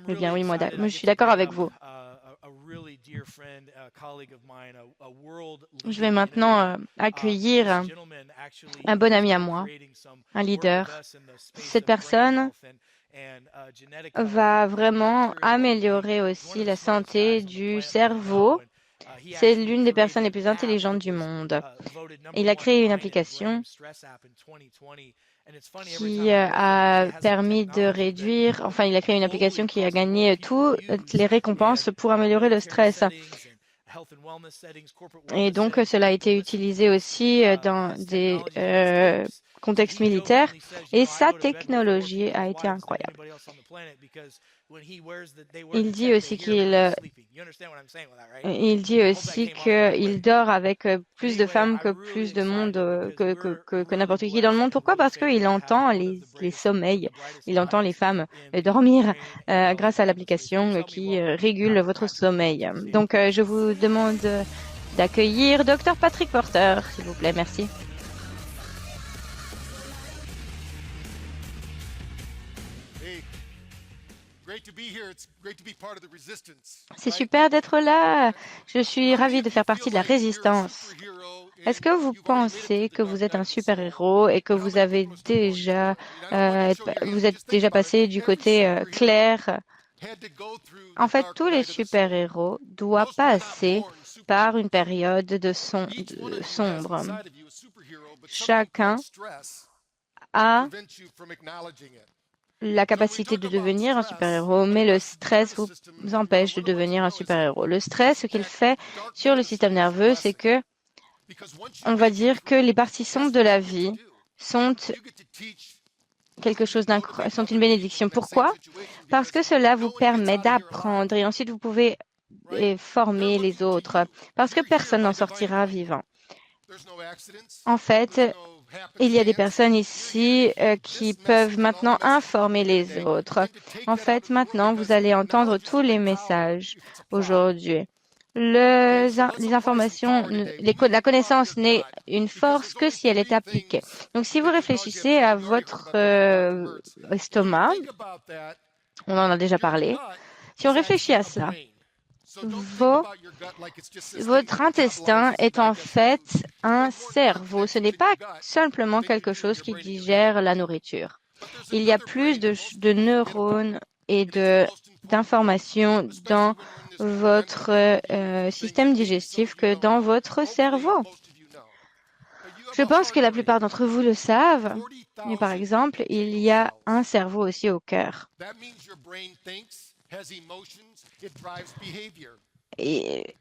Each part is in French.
Eh bien oui, je suis d'accord avec vous. Je vais maintenant accueillir un bon ami à moi, un leader. Cette personne va vraiment améliorer aussi la santé du cerveau. C'est l'une des personnes les plus intelligentes du monde. Il a créé une application qui a permis de réduire, enfin, il a créé une application qui a gagné toutes les récompenses pour améliorer le stress. Et donc, cela a été utilisé aussi dans des contextes militaires. Et sa technologie a été incroyable. Il dit aussi qu'il dort avec plus de femmes que plus de monde que n'importe qui dans le monde. Pourquoi? Parce qu'il entend les sommeils, il entend les femmes dormir grâce à l'application qui régule votre sommeil. Donc, je vous demande d'accueillir Dr. Patrick Porter, s'il vous plaît. Merci. C'est super d'être là. Je suis ravie de faire partie de la résistance. Est-ce que vous pensez que vous êtes un super-héros et que vous avez vous êtes déjà passé du côté clair? En fait, tous les super-héros doivent passer par une période de sombre. Chacun a la capacité de devenir un super-héros, mais le stress vous empêche de devenir un super-héros. Le stress, ce qu'il fait sur le système nerveux, c'est que, on va dire que les parties sombres de la vie sont sont une bénédiction. Pourquoi? Parce que cela vous permet d'apprendre et ensuite vous pouvez former les autres, parce que personne n'en sortira vivant. En fait, il y a des personnes ici qui peuvent maintenant informer les autres. En fait, maintenant, vous allez entendre tous les messages aujourd'hui. Les informations, la connaissance n'est une force que si elle est appliquée. Donc, si vous réfléchissez à votre estomac, on en a déjà parlé, si on réfléchit à cela, votre intestin est en fait un cerveau. Ce n'est pas simplement quelque chose qui digère la nourriture. Il y a plus de neurones et d'informations dans votre système digestif que dans votre cerveau. Je pense que la plupart d'entre vous le savent, mais par exemple, il y a un cerveau aussi au cœur. Et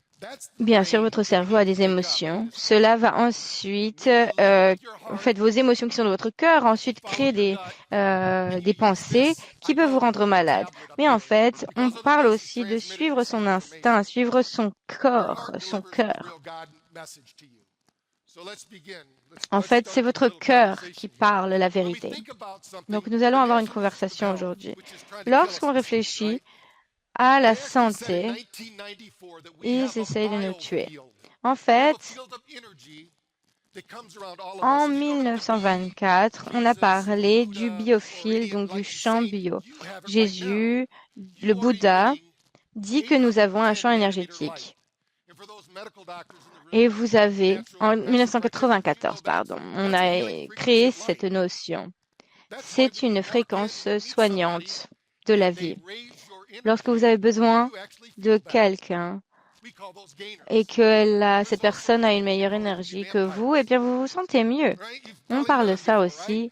bien sûr, votre cerveau a des émotions. Cela va ensuite, en fait, vos émotions qui sont dans votre cœur, ensuite créer des pensées qui peuvent vous rendre malade. Mais en fait, on parle aussi de suivre son instinct, suivre son corps, son cœur. En fait, c'est votre cœur qui parle la vérité. Donc, nous allons avoir une conversation aujourd'hui. Lorsqu'on réfléchit à la santé, ils essayent de nous tuer. En fait, en 1924, on a parlé du biofil, donc du champ bio. Jésus, le Bouddha, dit que nous avons un champ énergétique. Et vous avez, en 1994, pardon, on a créé cette notion. C'est une fréquence soignante de la vie. Lorsque vous avez besoin de quelqu'un et que cette personne a une meilleure énergie que vous, eh bien, vous vous sentez mieux. On parle de ça aussi.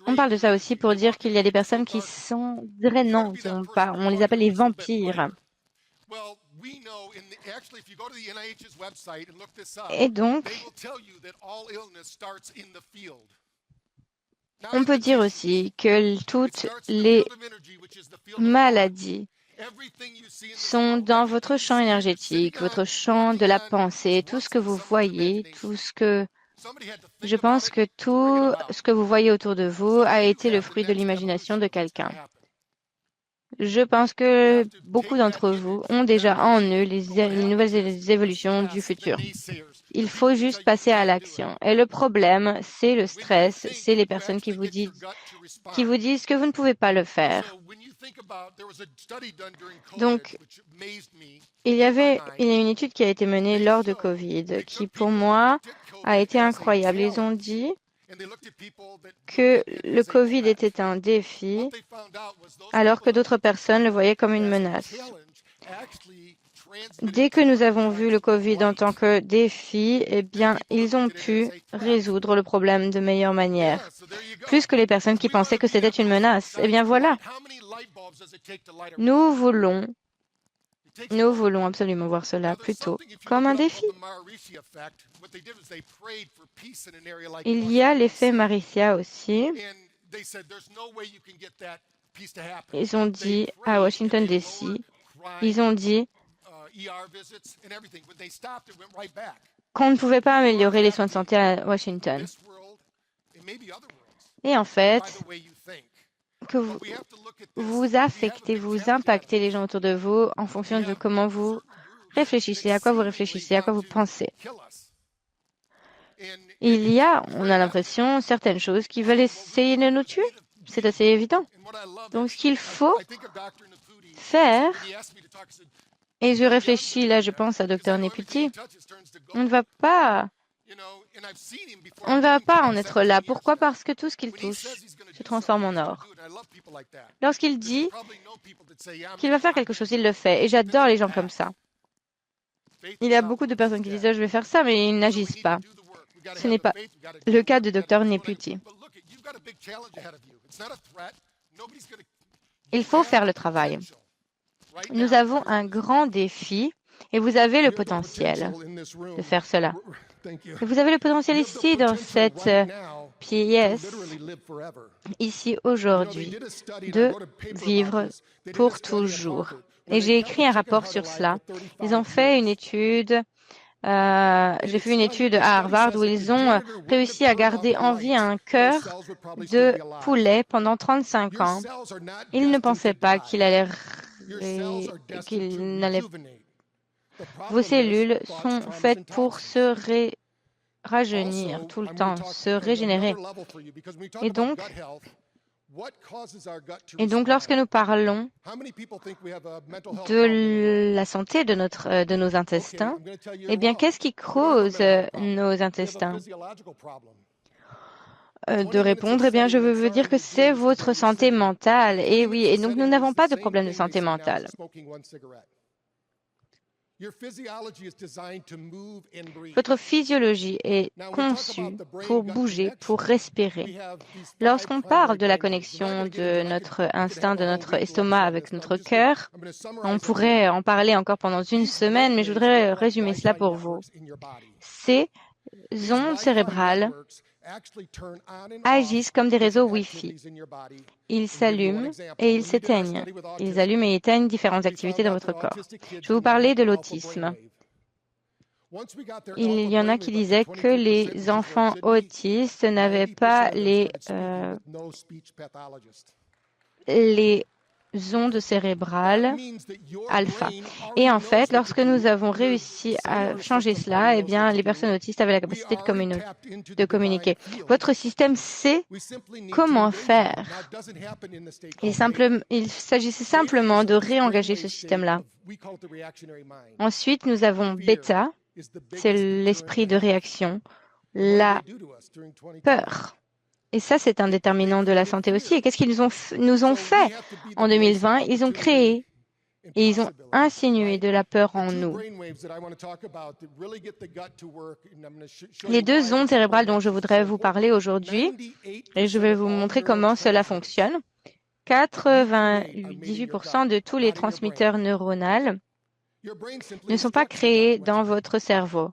On parle de ça aussi pour dire qu'il y a des personnes qui sont drainantes. On les appelle les vampires. Et donc, on peut dire aussi que toutes les maladies sont dans votre champ énergétique, votre champ de la pensée, tout ce que vous voyez, je pense que tout ce que vous voyez autour de vous a été le fruit de l'imagination de quelqu'un. Je pense que beaucoup d'entre vous ont déjà en eux les nouvelles évolutions du futur. Il faut juste passer à l'action. Et le problème, c'est le stress, c'est les personnes qui vous disent que vous ne pouvez pas le faire. Donc, il y a une étude qui a été menée lors de COVID qui, pour moi, a été incroyable. Ils ont dit que le COVID était un défi, alors que d'autres personnes le voyaient comme une menace. Dès que nous avons vu le COVID en tant que défi, eh bien, ils ont pu résoudre le problème de meilleure manière, plus que les personnes qui pensaient que c'était une menace. Eh bien, voilà. Nous voulons absolument voir cela plutôt comme un défi. Il y a l'effet Maricia aussi. Ils ont dit à Washington, D.C., ils ont dit qu'on ne pouvait pas améliorer les soins de santé à Washington. Et en fait, que vous affectez, vous impactez les gens autour de vous en fonction de comment vous réfléchissez, à quoi vous pensez. Il y a, on a l'impression, certaines choses qui veulent essayer de nous tuer. C'est assez évident. Donc, ce qu'il faut faire, et je réfléchis là, je pense à Dr Neputi, on ne va pas en être là. Pourquoi? Parce que tout ce qu'il touche se transforme en or. Lorsqu'il dit qu'il va faire quelque chose, il le fait. Et j'adore les gens comme ça. Il y a beaucoup de personnes qui disent « je vais faire ça », mais ils n'agissent pas. Ce n'est pas le cas de Dr Neputi. Il faut faire le travail. Nous avons un grand défi et vous avez le potentiel de faire cela. Et vous avez le potentiel ici, dans cette pièce, ici aujourd'hui, de vivre pour toujours. Et j'ai écrit un rapport sur cela. Ils ont fait une étude, j'ai fait une étude à Harvard où ils ont réussi à garder en vie un cœur de poulet pendant 35 ans. Ils ne pensaient pas qu'il n'allait. Vos cellules sont faites pour se rajeunir tout le temps, se régénérer. Et donc, lorsque nous parlons de la santé de nos intestins, eh bien, qu'est-ce qui cause nos intestins? De répondre, eh bien, je veux vous dire que c'est votre santé mentale. Et oui, et donc nous n'avons pas de problème de santé mentale. Votre physiologie est conçue pour bouger, pour respirer. Lorsqu'on parle de la connexion de notre instinct, de notre estomac avec notre cœur, on pourrait en parler encore pendant une semaine, mais je voudrais résumer cela pour vous. Ces ondes cérébrales agissent comme des réseaux Wi-Fi. Ils s'allument et ils s'éteignent. Ils allument et éteignent différentes activités dans votre corps. Je vais vous parler de l'autisme. Il y en a qui disaient que les enfants autistes n'avaient pas les ondes cérébrales alpha. Et en fait, lorsque nous avons réussi à changer cela, eh bien, les personnes autistes avaient la capacité de communiquer. Votre système sait comment faire. Il s'agissait simplement de réengager ce système-là. Ensuite, nous avons bêta, c'est l'esprit de réaction, la peur. Et ça, c'est un déterminant de la santé aussi. Et qu'est-ce qu'ils nous ont fait en 2020? Ils ont créé et ils ont insinué de la peur en nous. Les deux ondes cérébrales dont je voudrais vous parler aujourd'hui, et je vais vous montrer comment cela fonctionne. 98% de tous les transmetteurs neuronaux ne sont pas créés dans votre cerveau.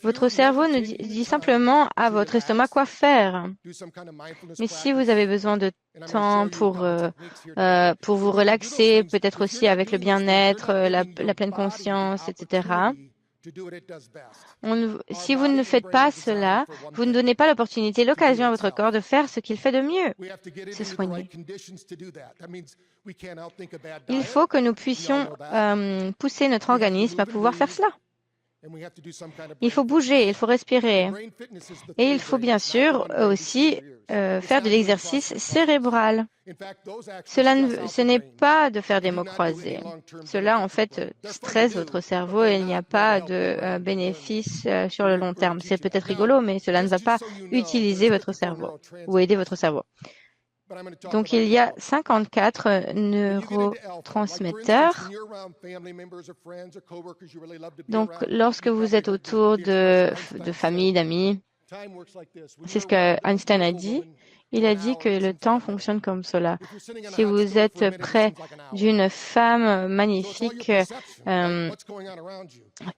Votre cerveau ne dit simplement à votre estomac quoi faire. Mais si vous avez besoin de temps pour vous relaxer, peut-être aussi avec le bien-être, la pleine conscience, etc., si vous ne faites pas cela, vous ne donnez pas l'opportunité, l'occasion à votre corps de faire ce qu'il fait de mieux, se soigner. Il faut que nous puissions pousser notre organisme à pouvoir faire cela. Il faut bouger, il faut respirer. Et il faut bien sûr aussi faire de l'exercice cérébral. Ce n'est pas de faire des mots croisés. Cela, en fait, stresse votre cerveau et il n'y a pas de bénéfice sur le long terme. C'est peut-être rigolo, mais cela ne va pas utiliser votre cerveau ou aider votre cerveau. Donc, il y a 54 neurotransmetteurs. Donc, lorsque vous êtes autour de famille, d'amis, c'est ce que Einstein a dit. Il a dit que le temps fonctionne comme cela. Si vous êtes près d'une femme magnifique,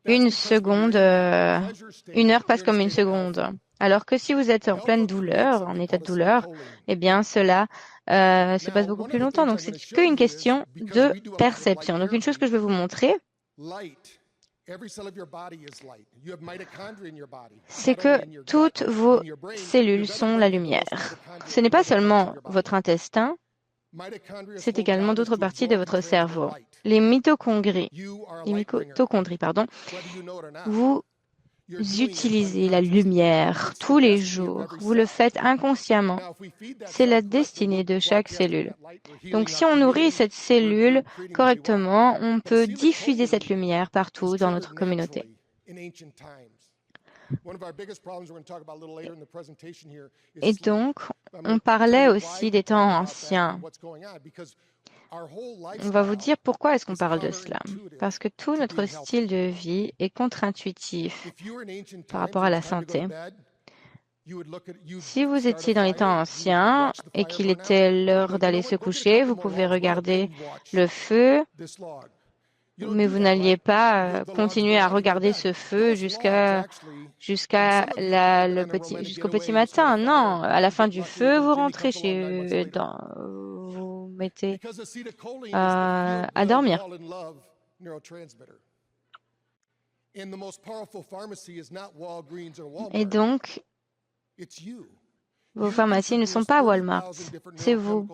une seconde, 1 heure passe comme une seconde. Alors que si vous êtes en pleine douleur, en état de douleur, eh bien cela se passe beaucoup plus longtemps. Donc c'est qu'une question de perception. Donc une chose que je vais vous montrer, c'est que toutes vos cellules sont la lumière. Ce n'est pas seulement votre intestin, c'est également d'autres parties de votre cerveau. Les mitochondries, vous utilisez la lumière tous les jours. Vous le faites inconsciemment. C'est la destinée de chaque cellule. Donc, si on nourrit cette cellule correctement, on peut diffuser cette lumière partout dans notre communauté. Et donc, on parlait aussi des temps anciens. On va vous dire pourquoi est-ce qu'on parle de cela. Parce que tout notre style de vie est contre-intuitif par rapport à la santé. Si vous étiez dans les temps anciens et qu'il était l'heure d'aller se coucher, vous pouvez regarder le feu, mais vous n'alliez pas continuer à regarder ce feu jusqu'au petit matin. Non, à la fin du feu, vous rentrez vous mettez à dormir. Et donc, vos pharmacies ne sont pas Walmart, c'est vous.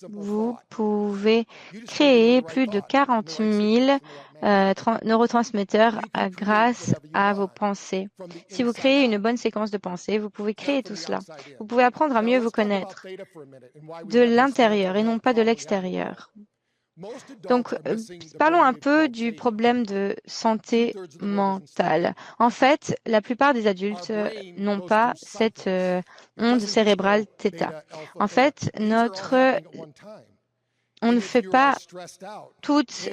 Vous pouvez créer plus de 40 000 neurotransmetteurs grâce à vos pensées. Si vous créez une bonne séquence de pensées, vous pouvez créer tout cela. Vous pouvez apprendre à mieux vous connaître de l'intérieur et non pas de l'extérieur. Donc, parlons un peu du problème de santé mentale. En fait, la plupart des adultes n'ont pas cette onde cérébrale θ. En fait, on ne fait pas tous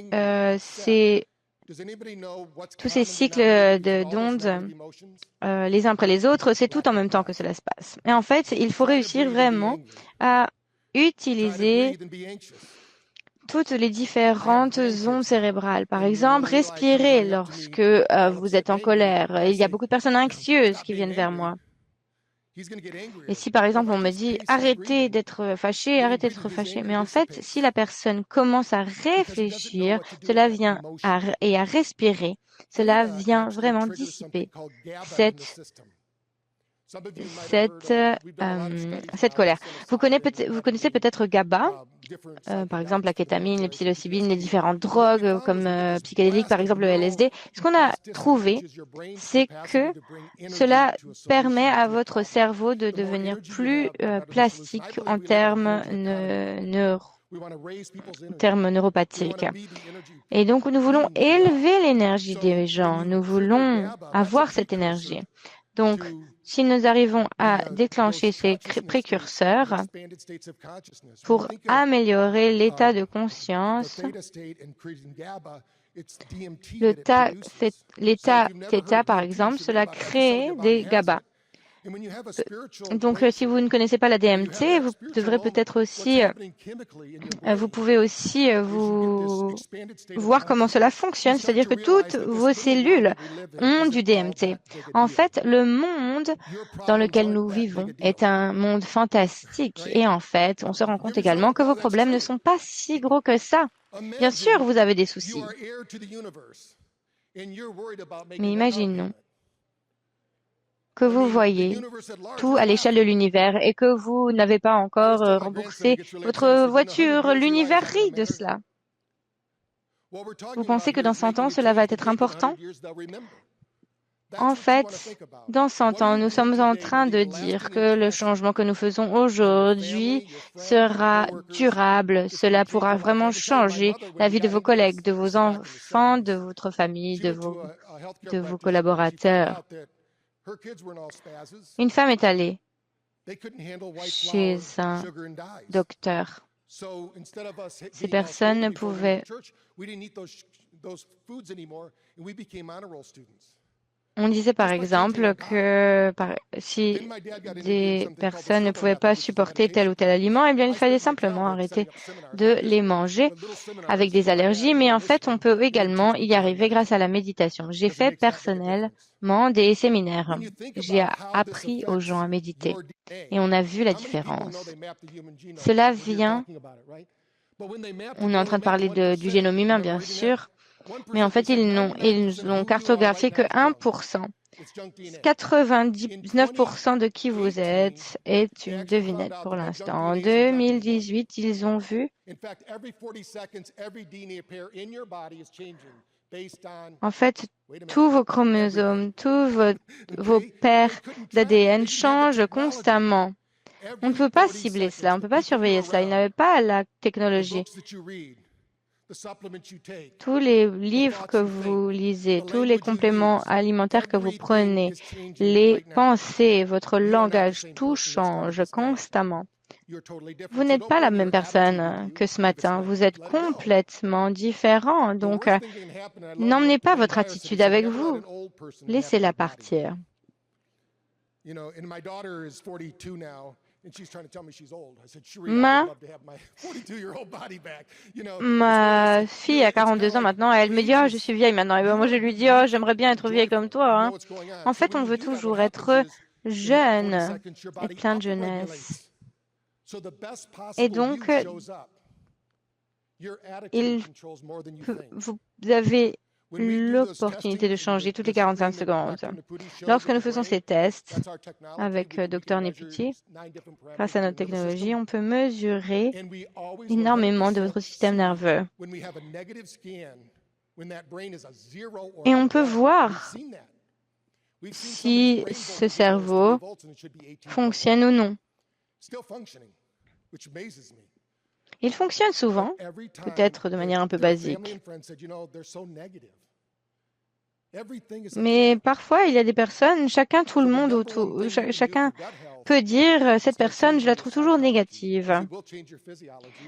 ces cycles d'ondes les uns après les autres, c'est tout en même temps que cela se passe. Et en fait, il faut réussir vraiment à utiliser toutes les différentes ondes cérébrales. Par exemple, respirer lorsque vous êtes en colère. Il y a beaucoup de personnes anxieuses qui viennent vers moi. Et si par exemple on me dit arrêtez d'être fâché, mais en fait, si la personne commence à réfléchir, cela vient à respirer, cela vient vraiment dissiper cette colère. Vous connaissez peut-être GABA, par exemple la kétamine, les psilocybines, les différentes drogues comme psychédéliques, par exemple le LSD. Ce qu'on a trouvé, c'est que cela permet à votre cerveau de devenir plus plastique en termes neuropathiques. Et donc nous voulons élever l'énergie des gens, nous voulons avoir cette énergie. Donc, si nous arrivons à déclencher ces précurseurs pour améliorer l'état de conscience, l'état θ, par exemple, cela crée des GABA. Donc, si vous ne connaissez pas la DMT, vous devrez peut-être aussi, vous pouvez aussi voir comment cela fonctionne, c'est-à-dire que toutes vos cellules ont du DMT. En fait, le monde dans lequel nous vivons est un monde fantastique et en fait, on se rend compte également que vos problèmes ne sont pas si gros que ça. Bien sûr, vous avez des soucis. Mais imaginons que vous voyez tout à l'échelle de l'univers et que vous n'avez pas encore remboursé votre voiture. L'univers rit de cela. Vous pensez que dans 100 ans, cela va être important? En fait, dans 100 ans, nous sommes en train de dire que le changement que nous faisons aujourd'hui sera durable. Cela pourra vraiment changer la vie de vos collègues, de vos enfants, de votre famille, de vos collaborateurs. Une femme est allée chez un docteur. Ces personnes ne pouvaient. On disait par exemple que si des personnes ne pouvaient pas supporter tel ou tel aliment, eh bien, il fallait simplement arrêter de les manger avec des allergies. Mais en fait, on peut également y arriver grâce à la méditation. J'ai fait personnellement des séminaires. J'ai appris aux gens à méditer et on a vu la différence. Cela vient, on est en train de parler du génome humain, bien sûr, mais en fait, ils n'ont cartographié que 1%. 99% de qui vous êtes est une devinette pour l'instant. En 2018, ils ont vu, en fait, tous vos chromosomes, vos paires d'ADN changent constamment. On ne peut pas cibler cela, on ne peut pas surveiller cela. Ils n'avaient pas la technologie. Tous les livres que vous lisez, tous les compléments alimentaires que vous prenez, les pensées, votre langage, tout change constamment. Vous n'êtes pas la même personne que ce matin. Vous êtes complètement différent. Donc, n'emmenez pas votre attitude avec vous. Laissez-la partir. Ma fille a 42 ans maintenant, elle me dit, oh, je suis vieille maintenant. Et ben, moi, je lui dis, oh, j'aimerais bien être vieille comme toi, hein. En fait, on veut toujours être jeune et plein de jeunesse. Et donc, vous avez l'opportunité de changer toutes les 45 secondes. Lorsque nous faisons ces tests avec Dr. Neputi, grâce à notre technologie, on peut mesurer énormément de votre système nerveux. Et on peut voir si ce cerveau fonctionne ou non. Il fonctionne souvent, peut-être de manière un peu basique. Mais parfois, il y a des personnes, chacun peut dire, cette personne, je la trouve toujours négative.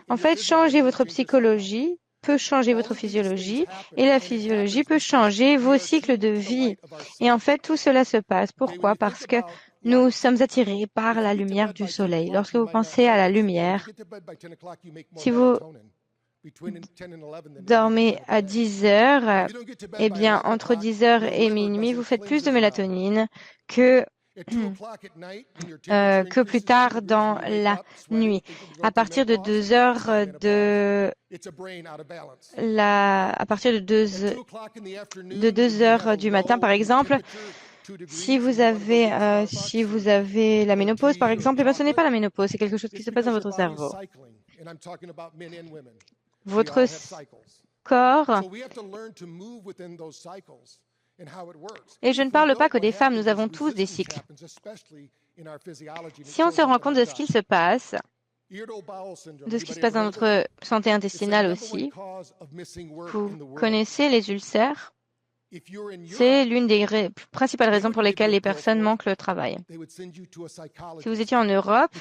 En fait, changer votre psychologie peut changer votre physiologie et la physiologie peut changer vos cycles de vie. Et en fait, tout cela se passe. Pourquoi? Parce que nous sommes attirés par la lumière du soleil. Lorsque vous pensez à la lumière, si vous dormez à 10 heures, eh bien, entre 10 heures et minuit, vous faites plus de mélatonine que plus tard dans la nuit. À partir de 2 heures de 2 heures du matin, par exemple, si vous avez la ménopause, par exemple, eh bien, ce n'est pas la ménopause, c'est quelque chose qui se passe dans votre cerveau. Votre corps. Et je ne parle pas que des femmes, nous avons tous des cycles. Si on se rend compte de ce qu'il se passe, de ce qui se passe dans notre santé intestinale aussi, vous connaissez les ulcères? C'est l'une des principales raisons pour lesquelles les personnes manquent le travail. Si vous étiez en Europe,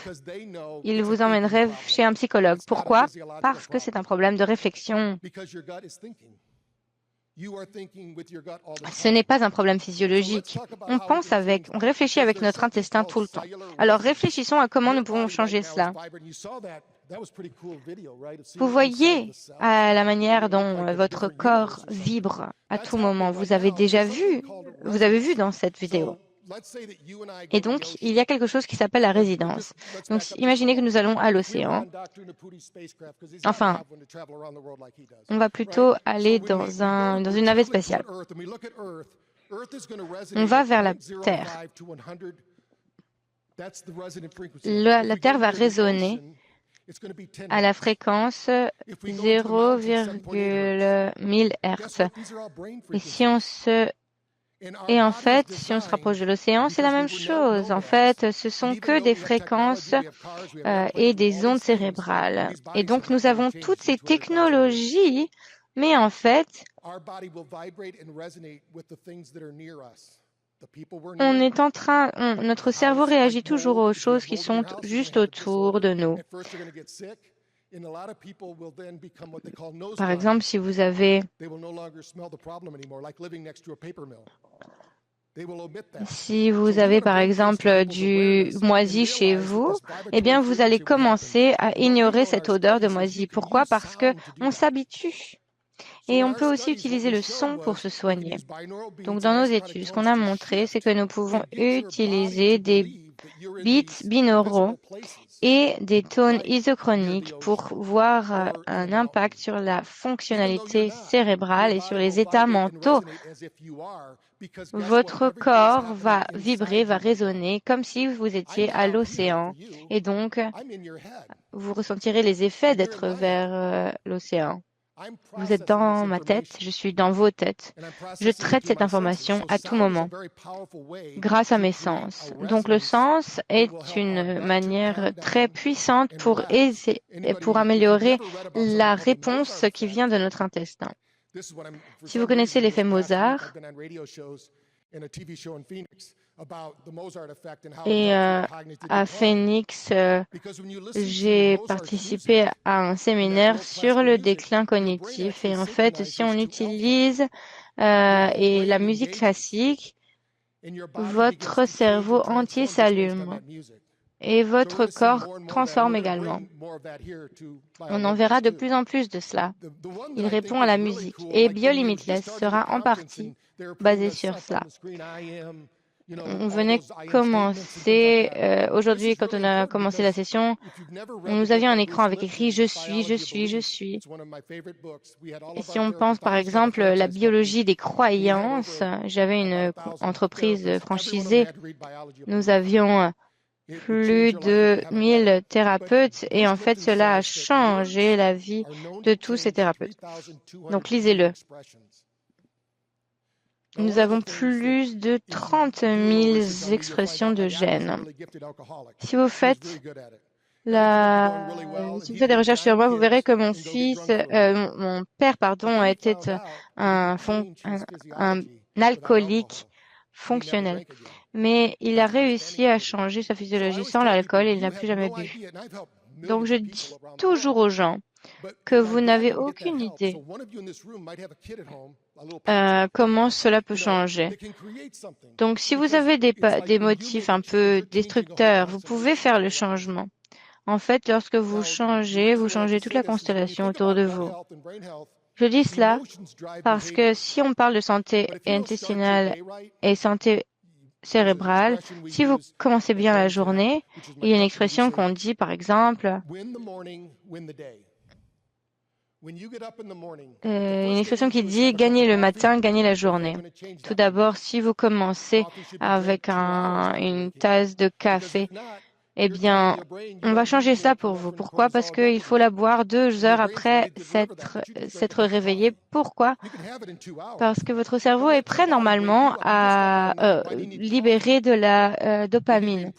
ils vous emmèneraient chez un psychologue. Pourquoi? Parce que c'est un problème de réflexion. Ce n'est pas un problème physiologique. On réfléchit avec notre intestin tout le temps. Alors réfléchissons à comment nous pouvons changer cela. Vous voyez la manière dont votre corps vibre à tout moment. Vous avez vu dans cette vidéo. Et donc, il y a quelque chose qui s'appelle la résidence. Donc, imaginez que nous allons à l'océan. Enfin, on va plutôt aller dans une navette spatiale. On va vers la Terre. La Terre va résonner à la fréquence 0,1000 Hz. Et si on se Et en fait, si on se rapproche de l'océan, c'est la même chose. En fait, ce sont que des fréquences et des ondes cérébrales. Et donc, nous avons toutes ces technologies, mais en fait, notre cerveau réagit toujours aux choses qui sont juste autour de nous. Par exemple, si vous avez par exemple du moisi chez vous, eh bien vous allez commencer à ignorer cette odeur de moisi. Pourquoi? Parce que on s'habitue. Et on peut aussi utiliser le son pour se soigner. Donc dans nos études, ce qu'on a montré, c'est que nous pouvons utiliser des beats binauraux et des tônes isochroniques pour voir un impact sur la fonctionnalité cérébrale et sur les états mentaux. Votre corps va vibrer, va résonner comme si vous étiez à l'océan. Et donc, vous ressentirez les effets d'être vers l'océan. Vous êtes dans ma tête, je suis dans vos têtes. Je traite cette information à tout moment grâce à mes sens. Donc le sens est une manière très puissante pour améliorer la réponse qui vient de notre intestin. Si vous connaissez l'effet Mozart, et à Phoenix, j'ai participé à un séminaire sur le déclin cognitif. Et en fait, si on utilise la musique classique, votre cerveau entier s'allume et votre corps transforme également. On en verra de plus en plus de cela. Il répond à la musique. Et Biolimitless sera en partie basé sur cela. On venait commencer, aujourd'hui, quand on a commencé la session, nous avions un écran avec écrit « Je suis, je suis, je suis ». Et si on pense par exemple la biologie des croyances, j'avais une entreprise franchisée, nous avions plus de 1000 thérapeutes et en fait cela a changé la vie de tous ces thérapeutes. Donc lisez-le. Nous avons plus de 30 000 expressions de gènes. Si vous faites des recherches sur moi, vous verrez que mon père, était un alcoolique fonctionnel. Mais il a réussi à changer sa physiologie sans l'alcool et il n'a plus jamais bu. Donc je dis toujours aux gens que vous n'avez aucune idée comment cela peut changer. Donc, si vous avez des motifs un peu destructeurs, vous pouvez faire le changement. En fait, lorsque vous changez toute la constellation autour de vous. Je dis cela parce que si on parle de santé intestinale et santé cérébrale, si vous commencez bien la journée, il y a une expression qu'on dit, par exemple, une expression qui dit « gagner le matin, gagner la journée ». Tout d'abord, si vous commencez avec une tasse de café, eh bien, on va changer ça pour vous. Pourquoi? Parce qu'il faut la boire 2 heures après s'être réveillé. Pourquoi? Parce que votre cerveau est prêt normalement à libérer de la dopamine.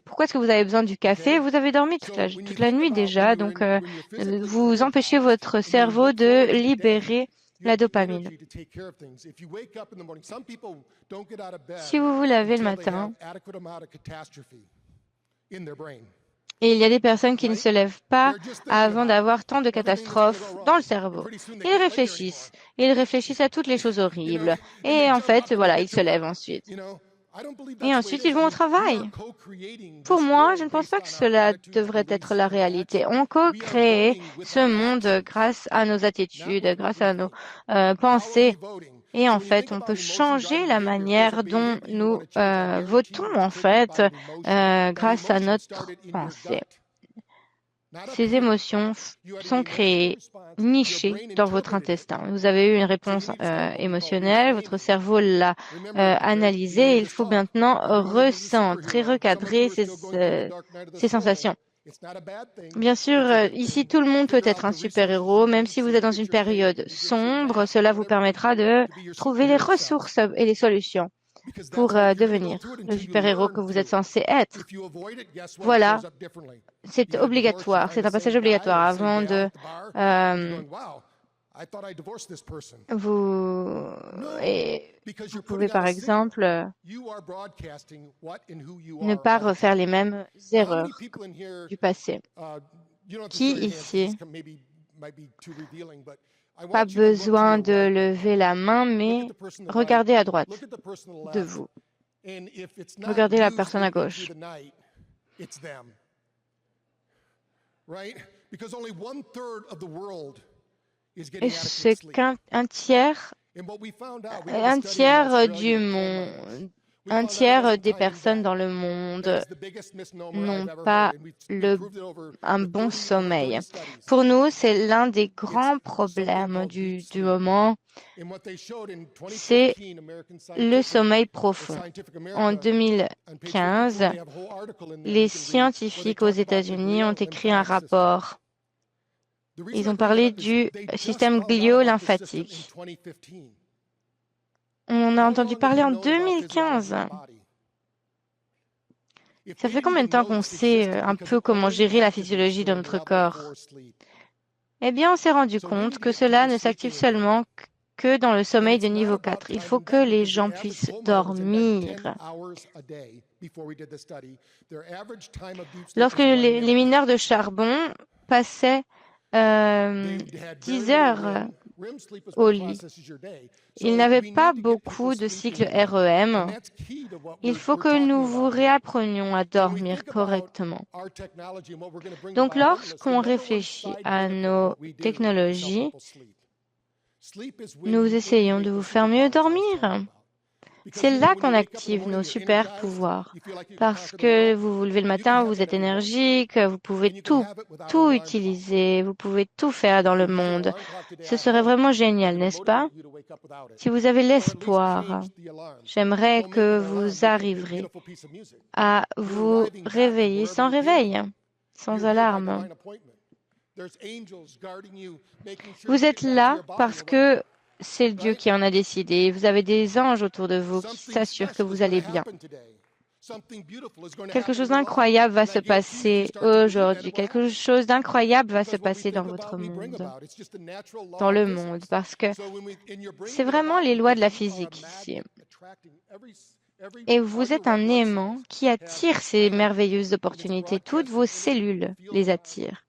Pourquoi est-ce que vous avez besoin du café? Vous avez dormi toute la nuit déjà, donc vous empêchez votre cerveau de libérer la dopamine. Si vous vous lavez le matin, et il y a des personnes qui ne se lèvent pas avant d'avoir tant de catastrophes dans le cerveau. Ils réfléchissent à toutes les choses horribles. Et en fait, voilà, ils se lèvent ensuite. Et ensuite, ils vont au travail. Pour moi, je ne pense pas que cela devrait être la réalité. On co-crée ce monde grâce à nos attitudes, grâce à nos pensées. Et en fait, on peut changer la manière dont nous votons, en fait, grâce à notre pensée. Ces émotions sont créées, nichées dans votre intestin. Vous avez eu une réponse émotionnelle, votre cerveau l'a analysée. Il faut maintenant recentrer, recadrer ces sensations. Bien sûr, ici, tout le monde peut être un super-héros, même si vous êtes dans une période sombre, cela vous permettra de trouver les ressources et les solutions pour devenir le super-héros que vous êtes censé être. Voilà, c'est obligatoire, c'est un passage obligatoire avant de vous... Et vous pouvez, par exemple, ne pas refaire les mêmes erreurs du passé. Qui ici? Pas besoin de lever la main, mais regardez à droite de vous. Regardez la personne à gauche. Et c'est qu'un tiers du monde, un tiers des personnes dans le monde n'ont pas un bon sommeil. Pour nous, c'est l'un des grands problèmes du moment. C'est le sommeil profond. En 2015, les scientifiques aux États-Unis ont écrit un rapport. Ils ont parlé du système glio-lymphatique. On en a entendu parler en 2015. Ça fait combien de temps qu'on sait un peu comment gérer la physiologie de notre corps? Eh bien, on s'est rendu compte que cela ne s'active seulement que dans le sommeil de niveau 4. Il faut que les gens puissent dormir. Lorsque les mineurs de charbon passaient 10 heures au lit. Ils n'avaient pas beaucoup de cycles REM. Il faut que nous vous réapprenions à dormir correctement. Donc, lorsqu'on réfléchit à nos technologies, nous essayons de vous faire mieux dormir. C'est là qu'on active nos super pouvoirs. Parce que vous vous levez le matin, vous êtes énergique, vous pouvez tout utiliser, vous pouvez tout faire dans le monde. Ce serait vraiment génial, n'est-ce pas? Si vous avez l'espoir, j'aimerais que vous arriverez à vous réveiller sans réveil, sans alarme. Vous êtes là parce que c'est Dieu qui en a décidé. Vous avez des anges autour de vous qui s'assurent que vous allez bien. Quelque chose d'incroyable va se passer aujourd'hui. Quelque chose d'incroyable va se passer dans votre monde, dans le monde, parce que c'est vraiment les lois de la physique ici. Et vous êtes un aimant qui attire ces merveilleuses opportunités. Toutes vos cellules les attirent.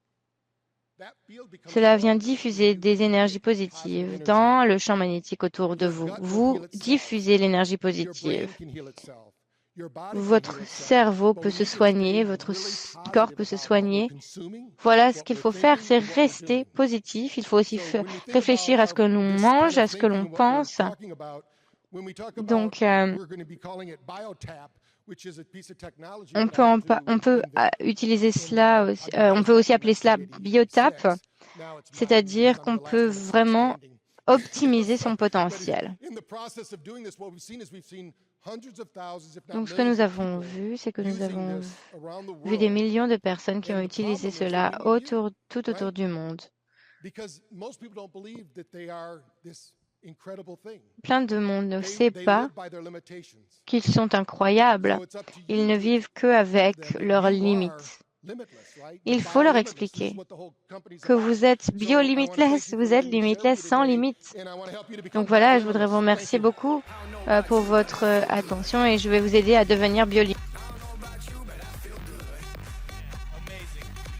Cela vient diffuser des énergies positives dans le champ magnétique autour de vous. Vous diffusez l'énergie positive. Votre cerveau peut se soigner, votre corps peut se soigner. Voilà ce qu'il faut faire, c'est rester positif. Il faut aussi réfléchir à ce que l'on mange, à ce que l'on pense. Donc, on peut utiliser cela, on peut aussi appeler cela biotap, c'est-à-dire qu'on peut vraiment optimiser son potentiel. Donc, ce que nous avons vu, c'est que nous avons vu des millions de personnes qui ont utilisé cela tout autour du monde. Plein de monde ne sait pas qu'ils sont incroyables. Ils ne vivent qu'avec leurs limites. Il faut leur expliquer que vous êtes bio-limitless, vous êtes limitless sans limite. Donc voilà, je voudrais vous remercier beaucoup pour votre attention et je vais vous aider à devenir bio-limitless.